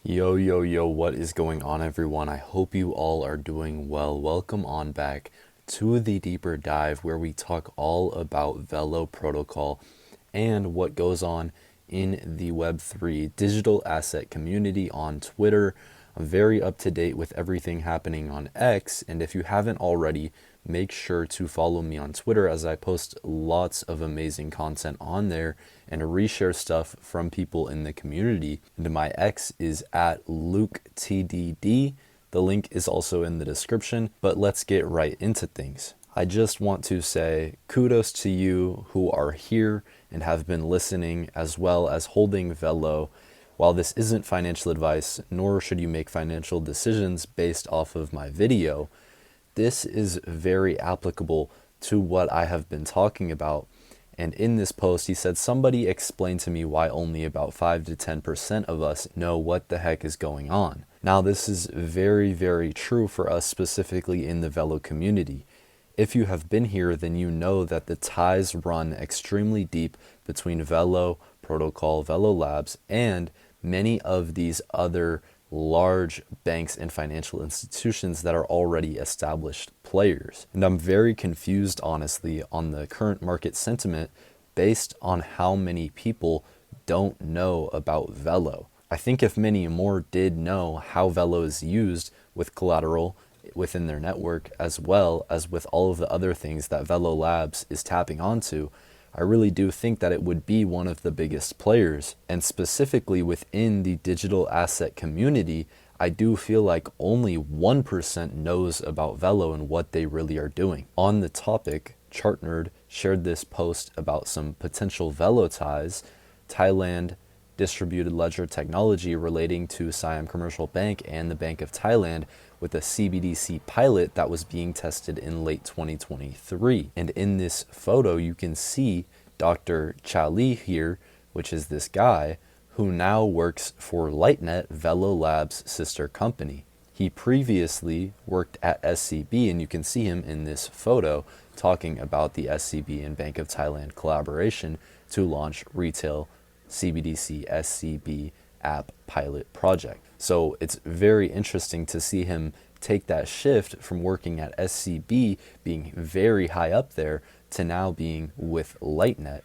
Yo, yo, yo, what is going on, everyone? I hope you all are doing well. Welcome on back to the deeper dive where we talk all about Velo protocol and what goes on in the Web3 digital asset community on Twitter. I'm very up to date with everything happening on X, and if you haven't already, make sure to follow me on Twitter as I post lots of amazing content on there and reshare stuff from people in the community. And my X is at LukeTDD. The link is also in the description, but let's get right into things. I just want to say kudos to you who are here and have been listening, as well as holding Velo. While this isn't financial advice, nor should you make financial decisions based off of my video, this is very applicable to what I have been talking about. And in this post, he said, somebody explain to me why only about 5 to 10% of us know what the heck is going on. Now, this is very, very true for us specifically in the Velo community. If you have been here, then you know that the ties run extremely deep between Velo protocol, Velo Labs, and many of these other large banks and financial institutions that are already established players. And I'm very confused, honestly, on the current market sentiment based on how many people don't know about Velo. I think if many more did know how Velo is used with collateral within their network, as well as with all of the other things that Velo Labs is tapping onto, I really do think that it would be one of the biggest players. And specifically within the digital asset community, I do feel like only 1% knows about Velo and what they really are doing. On the topic, ChartNerd shared this post about some potential Velo ties, Thailand distributed ledger technology relating to Siam Commercial Bank and the Bank of Thailand, with a CBDC pilot that was being tested in late 2023. And in this photo, you can see Dr. Chia here, which is this guy who now works for Lightnet, Velo Labs' sister company. He previously worked at SCB, and you can see him in this photo talking about the SCB and Bank of Thailand collaboration to launch retail CBDC SCB app pilot project. So it's very interesting to see him take that shift from working at SCB, being very high up there, to now being with Lightnet.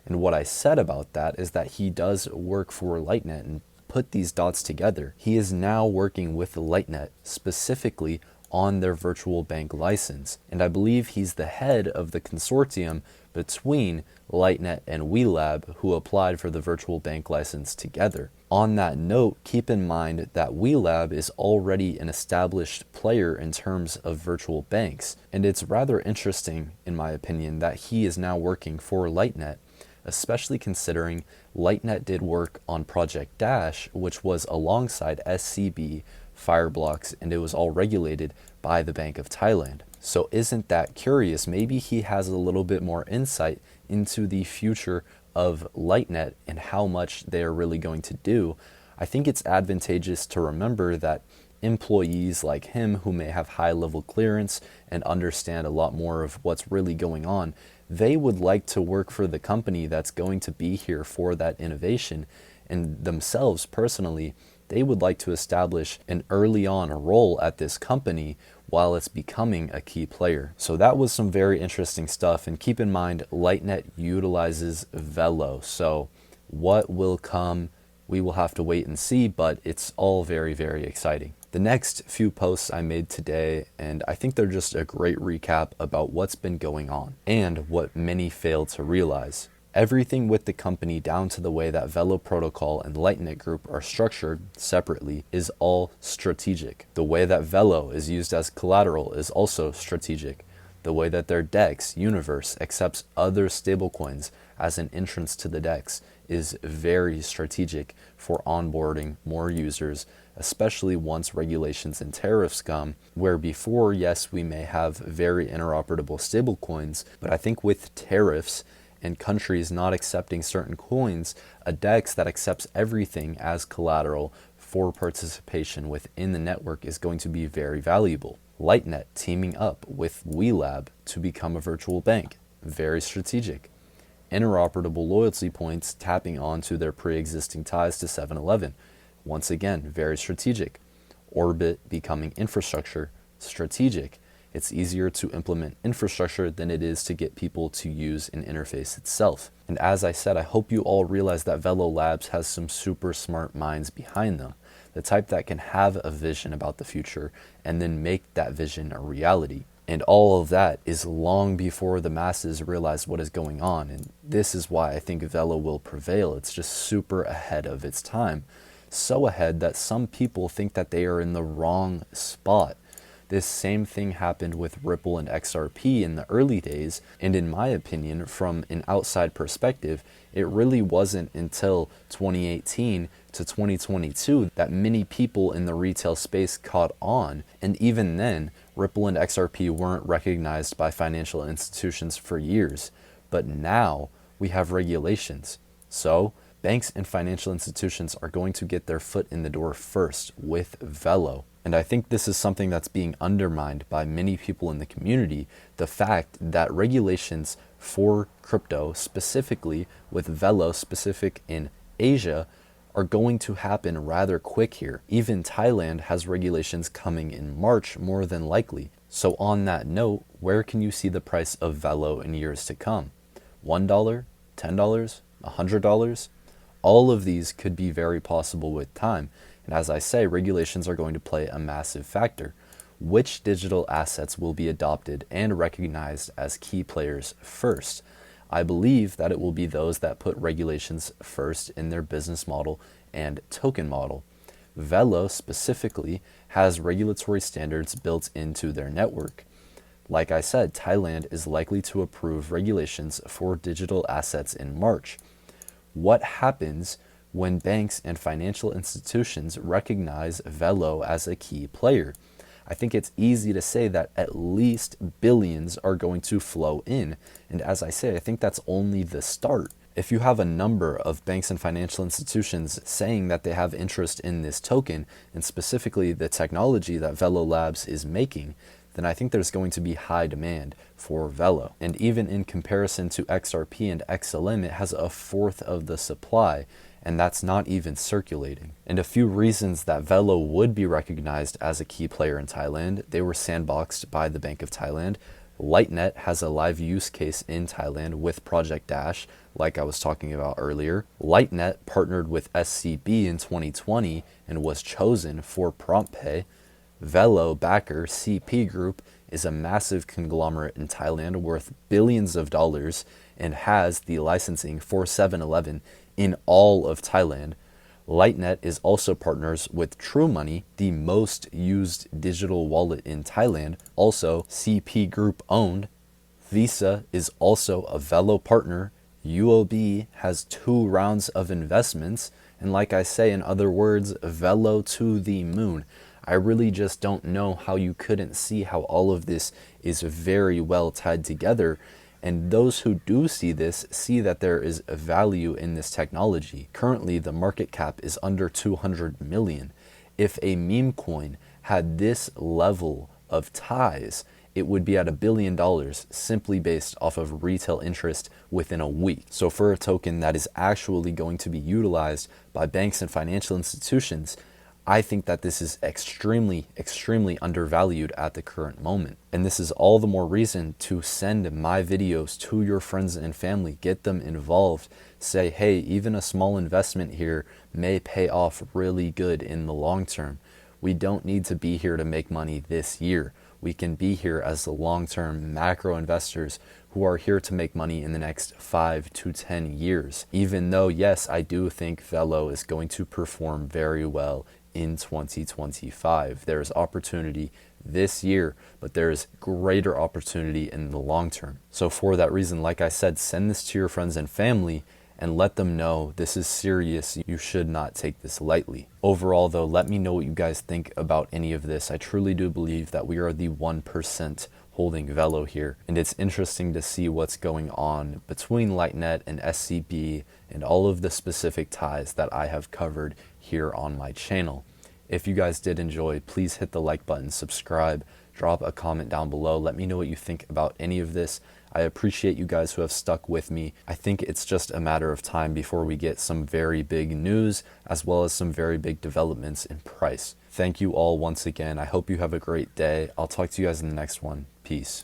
And what I said about that is that he does work for Lightnet and put these dots together. He is now working with Lightnet specifically on their virtual bank license. And I believe he's the head of the consortium between Lightnet and WeLab, who applied for the virtual bank license together. On that note, keep in mind that WeLab is already an established player in terms of virtual banks. And it's rather interesting, in my opinion, that he is now working for Lightnet, especially considering Lightnet did work on Project Dash, which was alongside SCB, Fireblocks, and it was all regulated by the Bank of Thailand. So isn't that curious? Maybe he has a little bit more insight into the future of Lightnet and how much they are really going to do. I think it's advantageous to remember that employees like him, who may have high level clearance and understand a lot more of what's really going on, they would like to work for the company that's going to be here for that innovation. And themselves personally, they would like to establish an early on role at this company while it's becoming a key player. So that was some very interesting stuff. And keep in mind, Lightnet utilizes Velo. So what will come, we will have to wait and see, but it's all very, very exciting. The next few posts I made today, and I think they're just a great recap about what's been going on and what many fail to realize. Everything with the company, down to the way that Velo Protocol and Lightnet Group are structured separately, is all strategic. The way that Velo is used as collateral is also strategic. The way that their DEX universe accepts other stablecoins as an entrance to the DEX is very strategic for onboarding more users, especially once regulations and tariffs come, where before, yes, we may have very interoperable stablecoins, but I think with tariffs and countries not accepting certain coins, a DEX that accepts everything as collateral for participation within the network is going to be very valuable. Lightnet teaming up with WeLab to become a virtual bank, very strategic. Interoperable loyalty points tapping onto their pre-existing ties to 7-Eleven, once again, very strategic. Orbit becoming infrastructure, strategic. It's easier to implement infrastructure than it is to get people to use an interface itself. And as I said, I hope you all realize that Velo Labs has some super smart minds behind them, the type that can have a vision about the future and then make that vision a reality. And all of that is long before the masses realize what is going on. And this is why I think Velo will prevail. It's just super ahead of its time. So ahead that some people think that they are in the wrong spot. This same thing happened with Ripple and XRP in the early days, and in my opinion, from an outside perspective, it really wasn't until 2018 to 2022 that many people in the retail space caught on, and even then, Ripple and XRP weren't recognized by financial institutions for years. But now we have regulations. So banks and financial institutions are going to get their foot in the door first with Velo. And I think this is something that's being undermined by many people in the community, the fact that regulations for crypto, specifically with Velo specific in Asia, are going to happen rather quick here. Even Thailand has regulations coming in March, more than likely. So on that note, where can you see the price of Velo in years to come? $1, $10, $100? All of these could be very possible with time. And as I say, regulations are going to play a massive factor. Which digital assets will be adopted and recognized as key players first? I believe that it will be those that put regulations first in their business model and token model. Velo specifically has regulatory standards built into their network. Like I said, Thailand is likely to approve regulations for digital assets in March. What happens when banks and financial institutions recognize Velo as a key player? I think it's easy to say that at least billions are going to flow in. And as I say, I think that's only the start. If you have a number of banks and financial institutions saying that they have interest in this token, and specifically the technology that Velo Labs is making, then I think there's going to be high demand for Velo. And even in comparison to XRP and XLM, it has a fourth of the supply, and that's not even circulating. And a few reasons that Velo would be recognized as a key player in Thailand: they were sandboxed by the Bank of Thailand. Lightnet has a live use case in Thailand with Project Dash, like I was talking about earlier. Lightnet partnered with SCB in 2020 and was chosen for prompt pay. Velo backer CP Group is a massive conglomerate in Thailand worth billions of dollars and has the licensing for 7-Eleven in all of Thailand. Lightnet is also partners with True Money, the most used digital wallet in Thailand, also CP Group owned. Visa is also a Velo partner. UOB has 2 rounds of investments, and like I say, in other words, Velo to the moon. I really just don't know how you couldn't see how all of this is very well tied together. And those who do see this see that there is a value in this technology. Currently, the market cap is under 200 million. If a meme coin had this level of ties, it would be at $1 billion simply based off of retail interest within a week. So for a token that is actually going to be utilized by banks and financial institutions, I think that this is extremely, extremely undervalued at the current moment. And this is all the more reason to send my videos to your friends and family, get them involved, say, hey, even a small investment here may pay off really good in the long term. We don't need to be here to make money this year. We can be here as the long-term macro investors who are here to make money in the next 5 to 10 years. Even though, yes, I do think Velo is going to perform very well in 2025. There's opportunity this year, but there's greater opportunity in the long term. So for that reason, like I said, send this to your friends and family and let them know this is serious. You should not take this lightly. Overall though, let me know what you guys think about any of this. I truly do believe that we are the 1% holding Velo here. And it's interesting to see what's going on between Lightnet and SCB and all of the specific ties that I have covered here on my channel. If you guys did enjoy, please hit the like button, subscribe, drop a comment down below. Let me know what you think about any of this. I appreciate you guys who have stuck with me. I think it's just a matter of time before we get some very big news as well as some very big developments in price. Thank you all once again. I hope you have a great day. I'll talk to you guys in the next one. Peace.